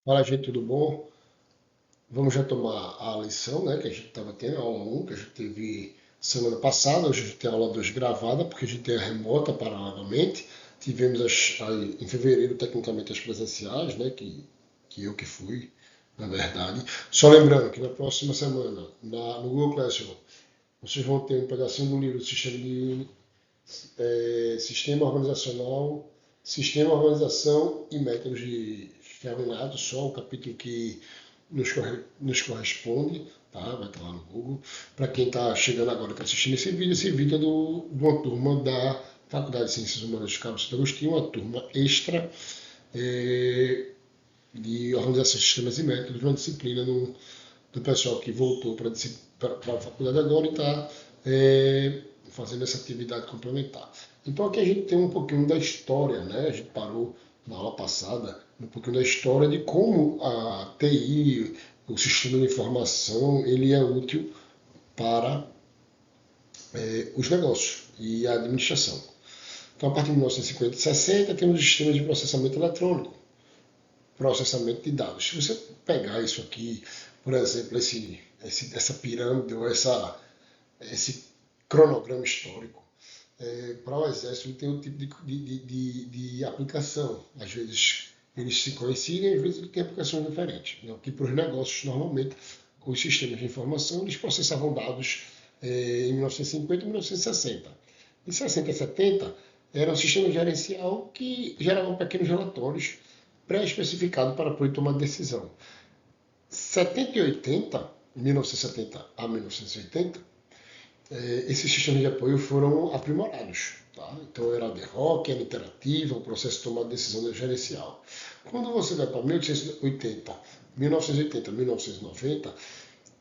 Fala, gente, tudo bom? Vamos já tomar a lição, né, que a gente estava tendo, a aula 1, que a gente teve semana passada. Hoje a gente tem a aula 2 gravada, porque a gente tem a remota paralelamente. Tivemos em fevereiro, tecnicamente, as presenciais, né, que eu que fui, na verdade. Só lembrando que na próxima semana, no Google Classroom, vocês vão ter um pedacinho do livro Sistema Organizacional, Sistema, Organização e Métodos de Exterminados, só o capítulo que nos corresponde, tá? Vai estar lá no Google. Para quem está chegando agora e está assistindo esse vídeo é de uma turma da Faculdade de Ciências Humanas de Cabo Santo Agostinho, uma turma extra de Organização de Sistemas e Métodos, uma disciplina do pessoal que voltou para a faculdade agora e está fazendo essa atividade complementar. Então aqui a gente tem um pouquinho da história, né? A gente parou na aula passada um pouquinho da história de como a TI, o sistema de informação, ele é útil para os negócios e a administração. Então, a partir de 1950 e 60, temos os sistemas de processamento eletrônico, processamento de dados. Se você pegar isso aqui, por exemplo, essa pirâmide ou esse cronograma histórico, para o exército ele tem um tipo de aplicação. Às vezes eles se coincidem, às vezes ele tem aplicações diferentes. Né? Que para os negócios, normalmente, os sistemas de informação eles processavam dados em 1950 e 1960. Em 60 e 70, era um sistema gerencial que gerava pequenos relatórios pré-especificados para apoio e tomar de decisão. 70 e 80, 1970 a 1980, esses sistemas de apoio foram aprimorados. Tá? Então era ad hoc, era interativa, o processo de tomada de decisão gerencial. Quando você vai para 1880, 1980, 1990,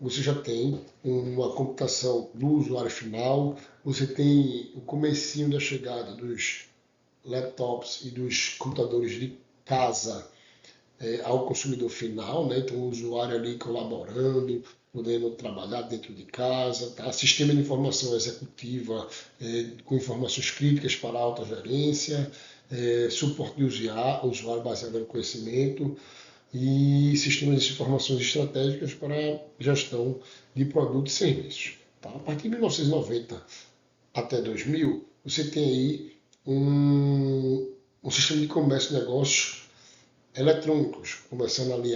você já tem uma computação do usuário final, você tem o comecinho da chegada dos laptops e dos computadores de casa ao consumidor final, né? Então o usuário ali colaborando, podendo trabalhar dentro de casa, tá? Sistema de informação executiva com informações críticas para a alta gerência, suporte de usuário baseado no conhecimento e sistemas de informações estratégicas para gestão de produtos e serviços. Tá? A partir de 1990 até 2000, você tem aí um sistema de comércio e negócios eletrônicos, começando ali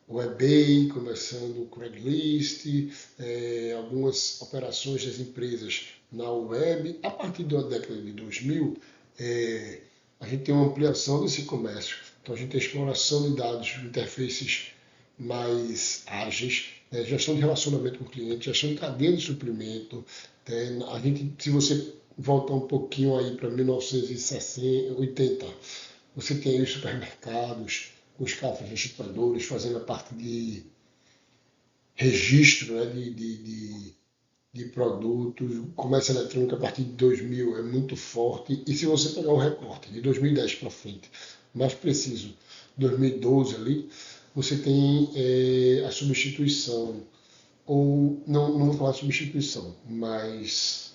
o eBay, começando o Craigslist, algumas operações das empresas na web. A partir da década de 2000, a gente tem uma ampliação desse comércio. Então a gente tem exploração de dados, interfaces mais ágeis, gestão de relacionamento com o cliente, gestão de cadeia de suprimento. A gente, se você voltar um pouquinho aí para 1980, você tem aí os supermercados, os caixas registradores fazendo a parte de registro, né, de produtos. O comércio eletrônico a partir de 2000 é muito forte. E se você pegar um recorte de 2010 para frente, mais preciso, 2012 ali, você tem a substituição, ou não vou falar substituição, mas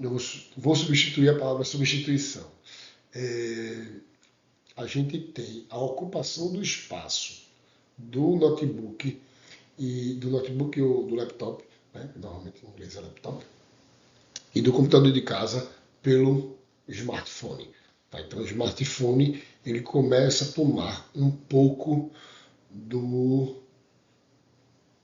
eu vou substituir a palavra substituição. A gente tem a ocupação do espaço do notebook ou do laptop, né? Normalmente em inglês é laptop, e do computador de casa pelo smartphone. Tá? Então o smartphone ele começa a tomar um pouco do,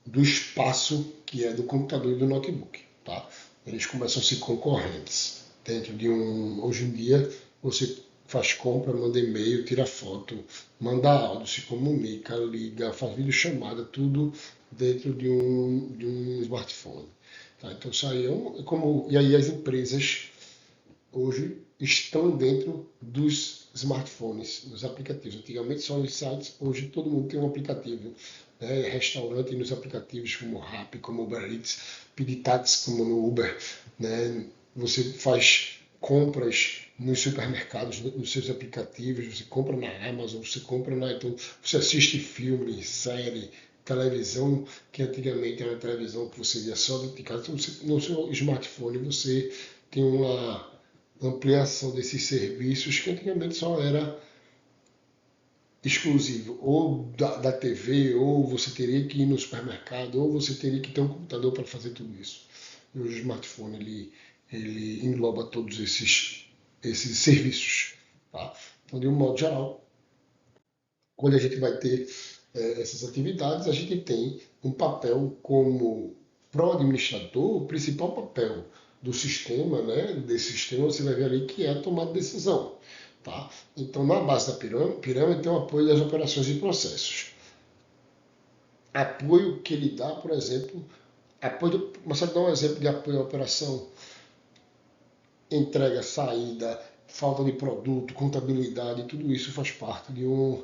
do espaço que é do computador e do notebook. Tá? Eles começam a ser concorrentes. Dentro de hoje em dia, você faz compra, manda e-mail, tira foto, manda áudio, se comunica, liga, faz videochamada, tudo dentro de um smartphone. Tá? Então isso aí e aí as empresas hoje estão dentro dos smartphones, dos aplicativos. Antigamente só nos sites, hoje todo mundo tem um aplicativo. Né? Restaurante nos aplicativos como Rappi, como Uber Eats, pedir táxi como no Uber. Né? Você faz compras nos supermercados, nos seus aplicativos, você compra na Amazon, você compra então você assiste filme, série, televisão, que antigamente era uma televisão que você via só dentro de casa. Então, no seu smartphone você tem uma ampliação desses serviços que antigamente só era exclusivo ou da TV, ou você teria que ir no supermercado, ou você teria que ter um computador para fazer tudo isso. E o smartphone ele engloba todos esses serviços. Tá? Então, de um modo geral, quando a gente vai ter essas atividades, a gente tem um papel como pró-administrador, o principal papel do sistema, né? Desse sistema você vai ver ali que é a tomada de decisão. Tá? Então, na base da pirâmide tem o apoio das operações e processos. Apoio que ele dá, por exemplo, mas dar um exemplo de apoio à operação, entrega, saída, falta de produto, contabilidade, tudo isso faz parte de um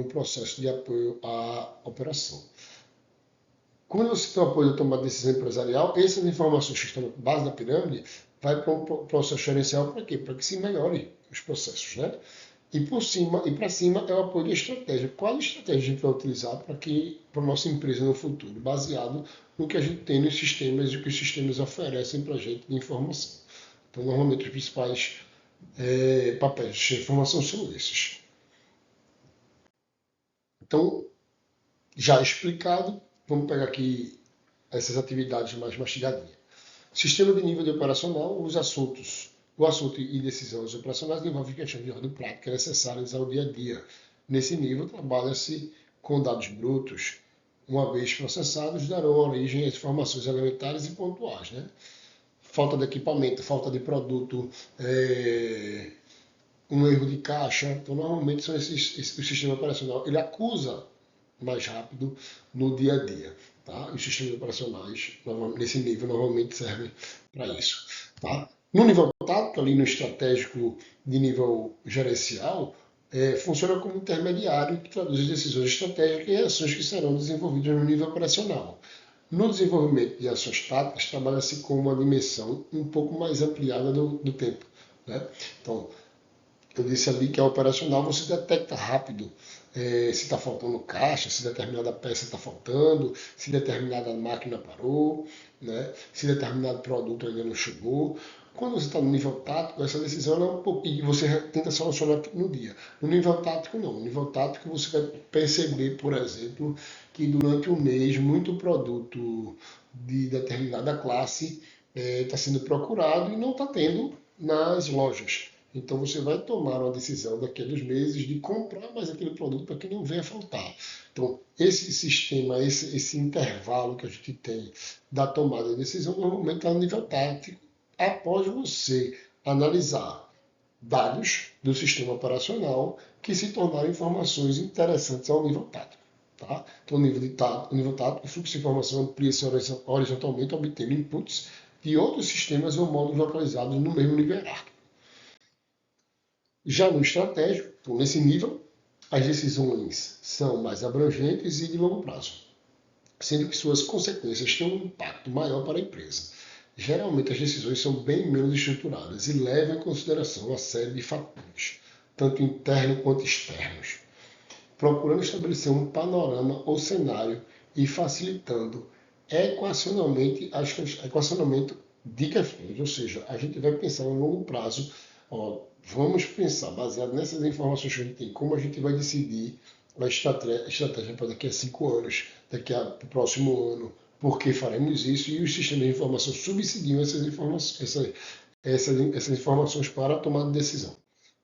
processo de apoio à operação. Quando você tem o apoio da tomada de decisão empresarial, essas informações que estão na base da pirâmide vai para um processo gerencial para quê? Para que se melhore os processos, né? E por cima e para cima é o apoio de estratégia. Qual estratégia a gente vai utilizar para a nossa empresa no futuro, baseado no que a gente tem nos sistemas e o que os sistemas oferecem para a gente de informação. Então, normalmente os principais papéis de informação são esses. Então, já explicado, vamos pegar aqui essas atividades mais mastigadinhas. Sistema de nível de operacional, o assunto e decisões operacionais envolvem questões de ordem prática necessárias ao dia a dia. Nesse nível, trabalha-se com dados brutos, uma vez processados, darão origem a informações elementares e pontuais. Né? Falta de equipamento, falta de produto, um erro de caixa. Então, normalmente são o sistema operacional. Ele acusa mais rápido no dia a dia. Tá? Os sistemas operacionais, nesse nível, normalmente servem para isso. Tá? No nível tático, ali no estratégico de nível gerencial, funciona como intermediário que traduz decisões estratégicas e ações que serão desenvolvidas no nível operacional. No desenvolvimento de ações táticas, trabalha-se com uma dimensão um pouco mais ampliada do tempo. Né? Então, eu disse ali que é operacional, você detecta rápido se está faltando caixa, se determinada peça está faltando, se determinada máquina parou, né? Se determinado produto ainda não chegou. Quando você está no nível tático, essa decisão é um pouquinho, e você tenta solucionar no dia. No nível tático, não. No nível tático, você vai perceber, por exemplo, que durante um mês, muito produto de determinada classe está sendo procurado e não está tendo nas lojas. Então você vai tomar uma decisão daqui a 2 meses de comprar mais aquele produto para que não venha faltar. Então, esse sistema, esse intervalo que a gente tem da tomada de decisão, normalmente está no nível tático, após você analisar dados do sistema operacional que se tornaram informações interessantes ao nível tático. Tá? Então, o nível tático, o fluxo de informação amplia-se horizontalmente, obtendo inputs de outros sistemas ou módulos localizados no mesmo nível hierárquico. Já no estratégico, então, nesse nível, as decisões são mais abrangentes e de longo prazo, sendo que suas consequências têm um impacto maior para a empresa. Geralmente, as decisões são bem menos estruturadas e levam em consideração uma série de fatores, tanto internos quanto externos, procurando estabelecer um panorama ou cenário e facilitando equacionamento de questões, ou seja, a gente vai pensar em longo prazo. Vamos pensar, baseado nessas informações que a gente tem, como a gente vai decidir a estratégia para daqui a 5 anos, daqui a próximo ano, por que faremos isso, e os sistemas de informação subsidiam essas informações para a tomada de decisão.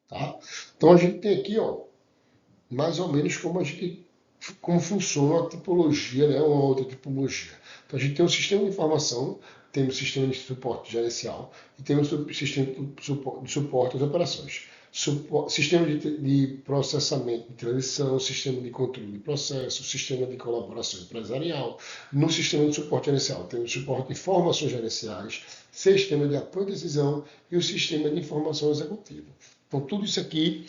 Tá? Então a gente tem aqui, mais ou menos como funciona a tipologia, né, uma outra tipologia. Então a gente tem um sistema de informação, temos sistema de suporte gerencial e temos o sistema de suporte às operações. Sistema de processamento de transição, sistema de controle de processo, sistema de colaboração empresarial. No sistema de suporte gerencial temos suporte de informações gerenciais, sistema de apoio à decisão e o sistema de informação executiva. Então tudo isso aqui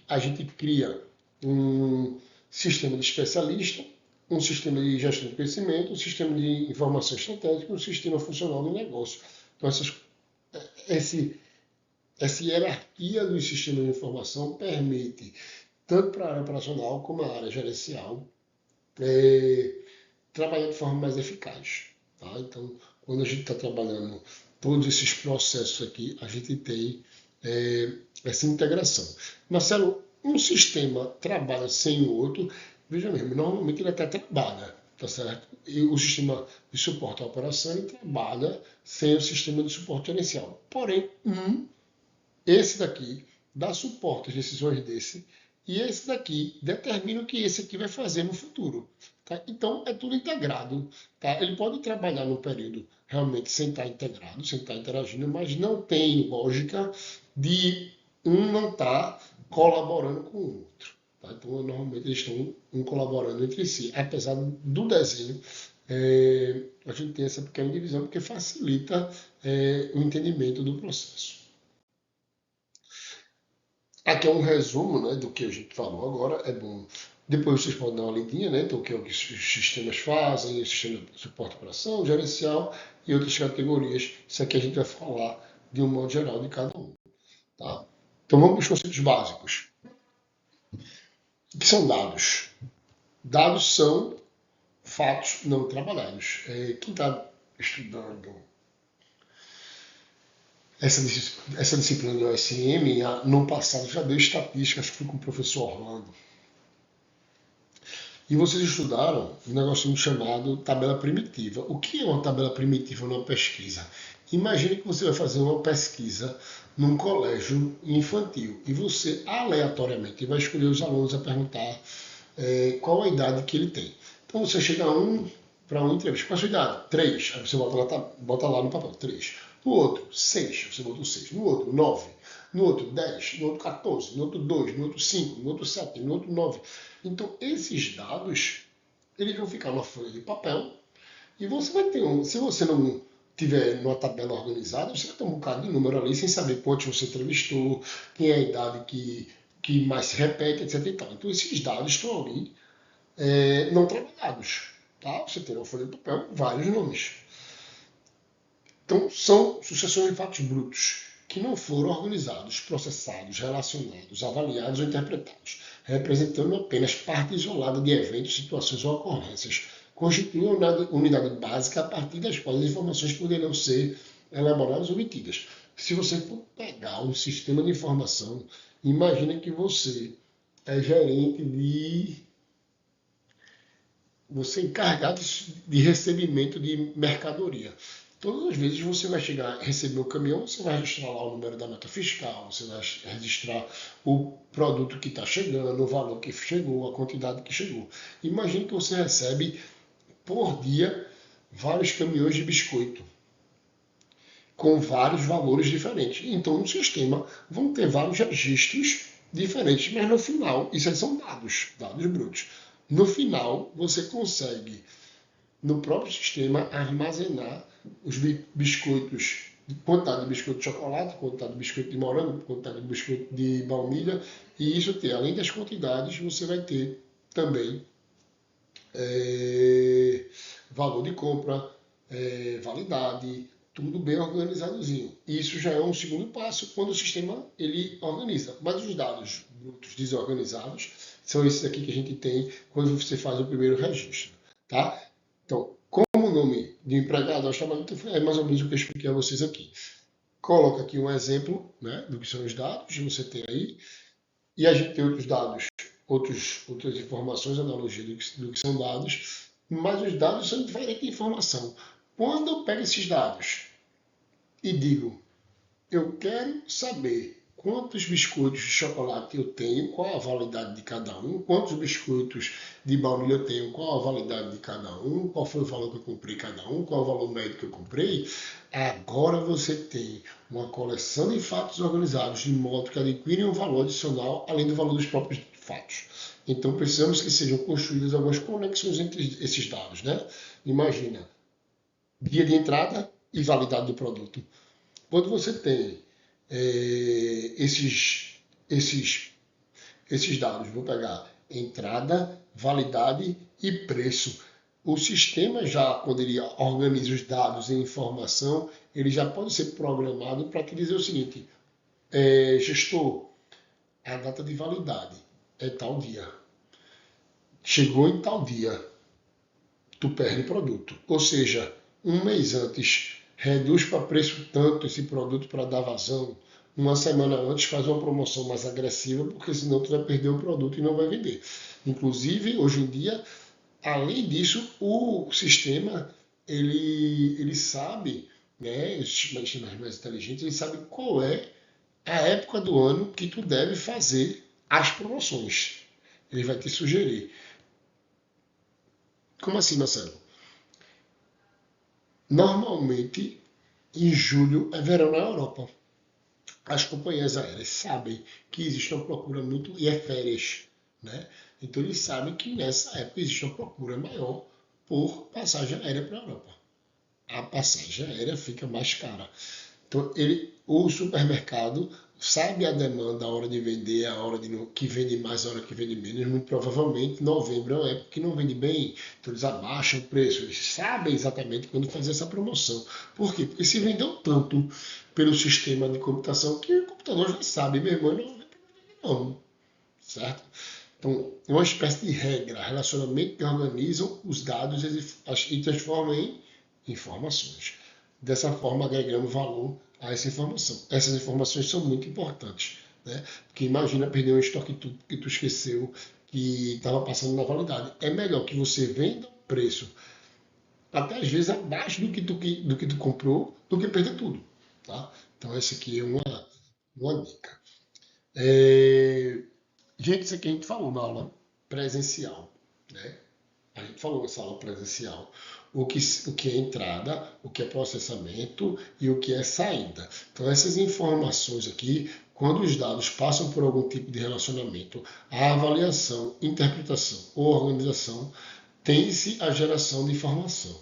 a gente cria um sistema de especialista, um sistema de gestão de conhecimento, um sistema de informação estratégica e um sistema funcional do negócio. Então, essa hierarquia dos sistemas de informação permite, tanto para a área operacional como a área gerencial, trabalhar de forma mais eficaz. Tá? Então, quando a gente está trabalhando todos esses processos aqui, a gente tem essa integração. Marcelo, um sistema trabalha sem o outro, veja mesmo, normalmente ele até trabalha, tá certo? E o sistema de suporte à operação ele trabalha sem o sistema de suporte gerencial. Porém, esse daqui dá suporte às decisões desse, e esse daqui determina o que esse aqui vai fazer no futuro. Tá? Então, é tudo integrado. Tá? Ele pode trabalhar num período realmente sem estar integrado, sem estar interagindo, mas não tem lógica de um não estar colaborando com o outro. Tá? Então, normalmente, eles estão colaborando entre si. Apesar do desenho, a gente tem essa pequena divisão porque facilita o entendimento do processo. Aqui é um resumo, né, do que a gente falou agora. É bom. Depois vocês podem dar uma lidinha, né? Então, o que é o que os sistemas fazem, o sistema de suporte à operação, gerencial e outras categorias. Isso aqui a gente vai falar de um modo geral de cada um. Tá? Então, vamos para os conceitos básicos. O que são dados? Dados são fatos não trabalhados. Quem está estudando essa disciplina do OSM, no passado já deu estatística, acho que foi com o professor Orlando. E vocês estudaram um negócio chamado tabela primitiva. O que é uma tabela primitiva numa pesquisa? Imagine que você vai fazer uma pesquisa num colégio infantil e você aleatoriamente vai escolher os alunos a perguntar qual a idade que ele tem. Então você chega para uma entrevista. Qual a sua idade? 3. Aí você bota lá no papel, 3. No outro, 6. Você bota o 6. No outro, 9. No outro, 10. No outro, 14. No outro, 2. No outro, 5. No outro, 7. No outro, 9. Então, esses dados, eles vão ficar numa folha de papel e você vai ter se você não tiver numa tabela organizada, você vai ter um bocado de número ali sem saber quantos você entrevistou, quem é a idade que mais se repete, etc. E tal. Então, esses dados estão ali não trabalhados. Tá? Você tem uma folha de papel, vários nomes. Então, são sucessões de fatos brutos que não foram organizados, processados, relacionados, avaliados ou interpretados, representando apenas parte isolada de eventos, situações ou ocorrências, constituem uma unidade básica a partir das quais as informações poderão ser elaboradas ou obtidas. Se você for pegar um sistema de informação, imagine que você é gerente você é encarregado de recebimento de mercadoria. Todas as vezes você vai chegar a receber o caminhão, você vai registrar lá o número da nota fiscal, você vai registrar o produto que está chegando, o valor que chegou, a quantidade que chegou. Imagine que você recebe por dia vários caminhões de biscoito com vários valores diferentes. Então, no sistema vão ter vários registros diferentes, mas no final, isso aí são dados brutos. No final, você consegue, no próprio sistema, armazenar os biscoitos, quantidade de biscoito de chocolate, quantidade de biscoito de morango, quantidade de biscoito de baunilha, e isso ter, além das quantidades, você vai ter também valor de compra, validade, tudo bem organizadozinho. Isso já é um segundo passo quando o sistema ele organiza. Mas os dados brutos desorganizados são esses aqui que a gente tem quando você faz o primeiro registro. Tá? Então, como o nome de empregado, é mais ou menos o que eu expliquei a vocês aqui. Coloca aqui um exemplo, né, do que são os dados, você tem aí, e a gente tem outros dados, outras informações, analogia do que são dados, mas os dados são diferentes de informação. Quando eu pego esses dados e digo, eu quero saber quantos biscoitos de chocolate eu tenho, qual a validade de cada um, quantos biscoitos de baunilha eu tenho, qual a validade de cada um, qual foi o valor que eu comprei cada um, qual o valor médio que eu comprei, agora você tem uma coleção de fatos organizados de modo que adquirem um valor adicional além do valor dos próprios fatos. Então precisamos que sejam construídas algumas conexões entre esses dados, né? Imagina, dia de entrada e validade do produto. Quando você tem esses dados, vou pegar entrada, validade e preço. O sistema já, quando ele organiza os dados em informação, ele já pode ser programado para te dizer o seguinte, gestor, a data de validade é tal dia. Chegou em tal dia, tu perde o produto. Ou seja, um mês antes, reduz para preço tanto esse produto para dar vazão. uma semana antes faz uma promoção mais agressiva, porque senão tu vai perder o produto e não vai vender. Inclusive, hoje em dia, além disso, o sistema ele sabe, né, os sistemas mais inteligentes, ele sabe qual é a época do ano que tu deve fazer as promoções. Ele vai te sugerir. Como assim, Marcelo? Normalmente, em julho é verão na Europa. As companhias aéreas sabem que existe uma procura muito e é férias, né? Então eles sabem que nessa época existe uma procura maior por passagem aérea para a Europa. A passagem aérea fica mais cara. Então o supermercado sabe a demanda, a hora de vender, a hora de que vende mais, a hora que vende menos. Muito provavelmente novembro é uma época que não vende bem, então eles abaixam o preço. Eles sabem exatamente quando fazer essa promoção. Por quê? Porque se vendeu tanto pelo sistema de computação que o computador já sabe, meu irmão, não vem não, certo? Então, é uma espécie de regra, relacionamento que organizam os dados e transformam em informações. Dessa forma, agregamos valor a essa informação. Essas informações são muito importantes, né? Porque imagina perder um estoque que tu esqueceu que estava passando na validade. É melhor que você venda o preço até às vezes abaixo do que tu comprou do que perder tudo, tá? Então essa aqui é uma dica. É, gente, isso aqui a gente falou na aula presencial, né? A gente falou nessa aula presencial o que é entrada, o que é processamento e o que é saída. Então, essas informações aqui, quando os dados passam por algum tipo de relacionamento, a avaliação, interpretação ou organização, tem-se a geração de informação.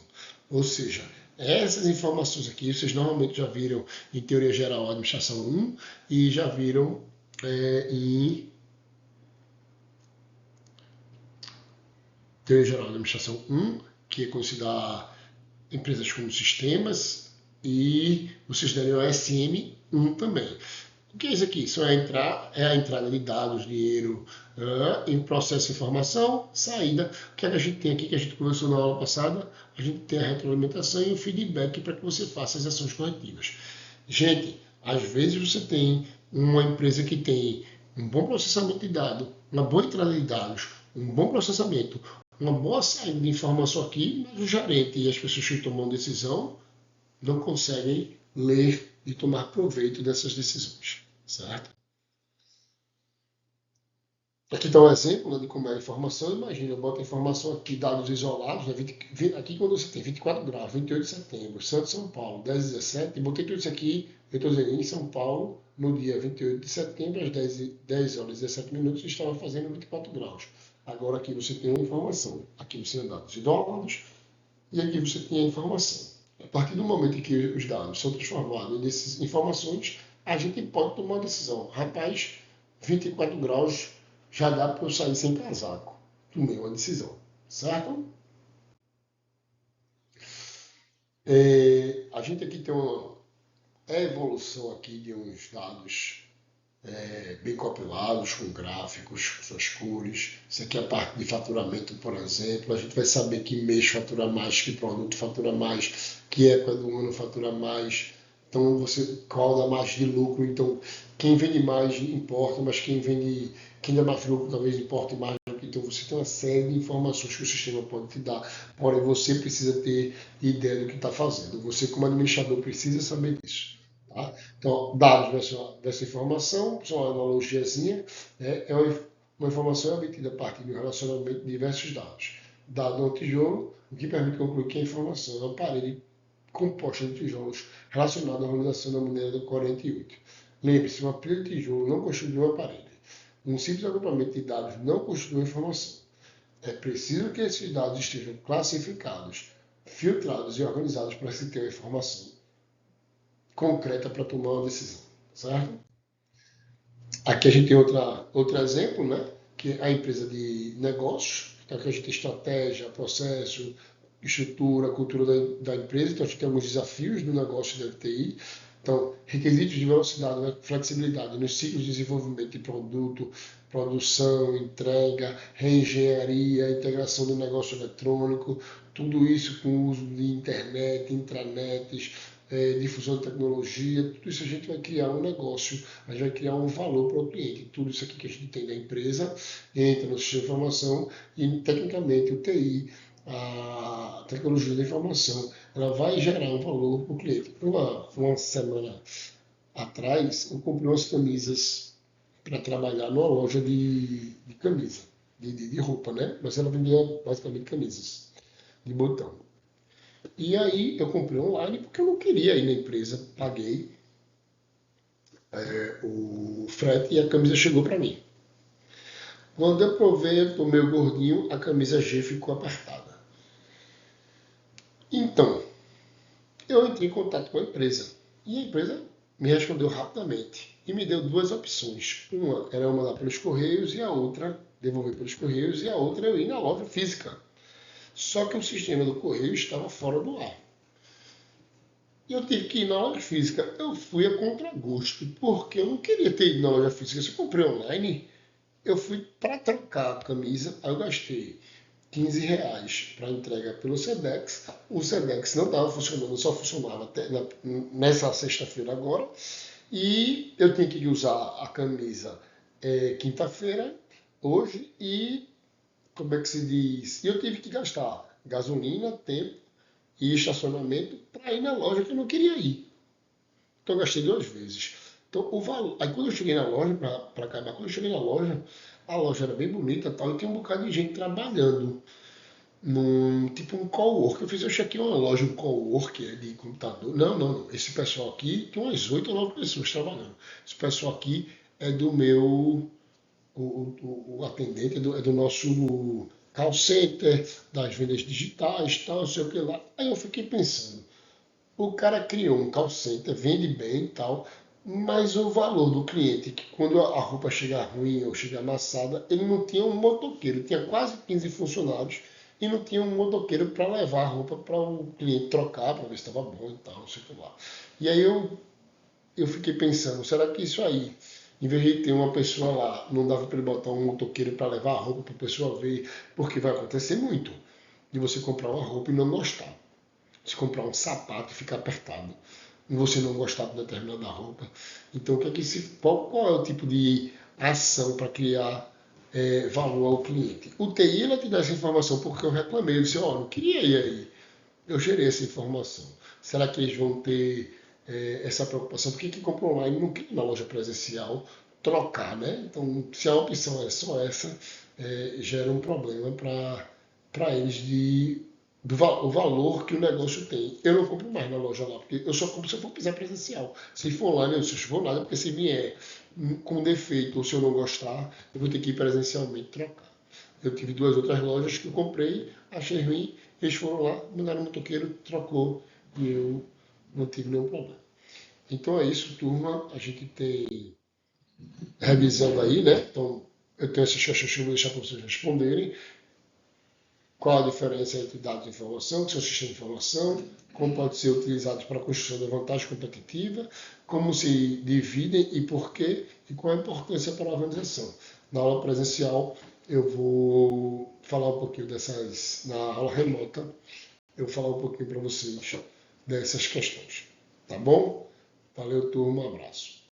Ou seja, essas informações aqui, vocês normalmente já viram em Teoria Geral Administração 1 e já viram em Teoria Geral da Administração 1, que é considerar empresas como sistemas, e vocês devem o SM1 também. O que é isso aqui? Isso é a entrada de dados, dinheiro, em processo de informação, saída. O que, é que a gente tem aqui, que a gente conversou na aula passada? A gente tem a retroalimentação e o feedback para que você faça as ações corretivas. Gente, às vezes você tem uma empresa que tem um bom processamento de dados, uma boa entrada de dados, um bom processamento, uma boa saída de informação aqui, mas o gerente e as pessoas que tomam decisão não conseguem ler e tomar proveito dessas decisões, certo? Aqui está um exemplo, né, de como é a informação. Imagina, eu boto a informação aqui, dados isolados, né, aqui quando você tem 24 graus, 28 de setembro, Santos, São Paulo, 10 17, e botei tudo isso aqui, eu estou dizendo, em São Paulo, no dia 28 de setembro, às 10 horas e 17 minutos, estava fazendo 24 graus. Agora aqui você tem a informação, aqui você tem dados isolados, e aqui você tem a informação. A partir do momento em que os dados são transformados nessas informações, a gente pode tomar uma decisão. Rapaz, 24 graus já dá para eu sair sem casaco. Tomei uma decisão, certo? A gente aqui tem uma evolução aqui de uns dados bem compilados, com gráficos, com suas cores. Isso aqui é a parte de faturamento, por exemplo. A gente vai saber que mês fatura mais, que produto fatura mais, que época do ano fatura mais. Então você qual dá mais de lucro. Então quem vende mais importa, mas quem dá mais lucro talvez importe mais. Então você tem uma série de informações que o sistema pode te dar. Porém você precisa ter ideia do que está fazendo. Você como administrador precisa saber disso. Tá? Então, dados dessa informação, são uma analogiazinha, né? Uma informação obtida a partir do relacionamento de diversos dados. Dado é um tijolo, o que permite concluir que a informação é uma parede composta de tijolos relacionada à organização da maneira do 48. Lembre-se, uma pilha de tijolo não constitui uma parede. Um simples agrupamento de dados não constitui informação. É preciso que esses dados estejam classificados, filtrados e organizados para se ter a informação concreta para tomar uma decisão, certo? Aqui a gente tem outro exemplo, né? Que é a empresa de negócios. Então aqui a gente tem estratégia, processo, estrutura, cultura da empresa. Então a gente tem alguns desafios do negócio da TI. Então, requisitos de velocidade, né, flexibilidade nos ciclos de desenvolvimento de produto, produção, entrega, reengenharia, integração do negócio eletrônico, tudo isso com o uso de internet, intranets, difusão de tecnologia, tudo isso a gente vai criar um negócio, a gente vai criar um valor para o cliente. Tudo isso aqui que a gente tem da empresa entra no sistema de informação e, tecnicamente, o TI, a tecnologia da informação, ela vai gerar um valor para o cliente. Uma semana atrás, eu comprei umas camisas para trabalhar numa loja de camisa, de roupa, né? Mas ela vendia basicamente camisas de botão. E aí eu comprei online porque eu não queria ir na empresa, paguei o frete e a camisa chegou para mim. Quando eu provei, eu tô meio gordinho, a camisa G ficou apertada. Então, eu entrei em contato com a empresa e a empresa me respondeu rapidamente e me deu duas opções. Uma era eu mandar pelos correios e a outra devolver pelos correios e a outra eu ir na loja física. Só que o sistema do correio estava fora do ar. E eu tive que ir na loja física. Eu fui a contragosto, porque eu não queria ter ido na loja física. Se eu comprei online, eu fui para trocar a camisa, aí eu gastei R$ 15 para entrega pelo Sedex. O Sedex não estava funcionando, só funcionava até nessa sexta-feira agora. E eu tinha que usar a camisa quinta-feira, hoje, e como é que se diz? E eu tive que gastar gasolina, tempo e estacionamento para ir na loja que eu não queria ir. Então eu gastei duas vezes. Então o valor. Aí quando eu cheguei na loja, para acabar, quando eu cheguei na loja, a loja era bem bonita e tal, e tinha um bocado de gente trabalhando num tipo um cowork. Eu fiz, eu achei aqui uma loja, um cowork de computador. Não, não, não. Esse pessoal aqui tem umas 8 ou 9 pessoas trabalhando. Esse pessoal aqui é do meu. O atendente é do nosso call center, das vendas digitais, tal, não sei o que lá. Aí eu fiquei pensando, o cara criou um call center, vende bem e tal, mas o valor do cliente, que quando a roupa chega ruim ou chega amassada, ele não tinha um motoqueiro, tinha quase 15 funcionários e não tinha um motoqueiro para levar a roupa para o cliente trocar, para ver se estava bom e tal, não sei o que lá. E aí eu fiquei pensando, será que isso aí, em vez de ter uma pessoa lá, não dava para ele botar um motoqueiro para levar a roupa para a pessoa ver, porque vai acontecer muito de você comprar uma roupa e não gostar. Se comprar um sapato e ficar apertado, e você não gostar de determinada roupa. Então, qual é o tipo de ação para criar valor ao cliente? O TI ela te dá essa informação porque eu reclamei. Eu disse, ó, não queria ir aí. Eu gerei essa informação. Será que eles vão ter essa preocupação? Porque quem compra online não quer ir na loja presencial trocar, né? Então, se a opção é só essa, gera um problema para eles o valor que o negócio tem. Eu não compro mais na loja lá, porque eu só compro se eu for pisar presencial. Se for online, eu não vou nada, porque se vier com defeito ou se eu não gostar, eu vou ter que ir presencialmente trocar. Eu tive duas outras lojas que eu comprei, achei ruim, eles foram lá, mandaram um motoqueiro, trocou e eu não tive nenhum problema. Então é isso, turma. A gente tem revisando aí, né? Então eu tenho essas questões que eu vou deixar para vocês responderem. Qual a diferença entre dados e informação, que são sistemas de informação, como pode ser utilizado para a construção da vantagem competitiva, como se dividem e por quê, e qual a importância para a organização. Na aula presencial, eu vou falar um pouquinho na aula remota, eu vou falar um pouquinho para vocês dessas questões. Tá bom? Valeu, turma, um abraço.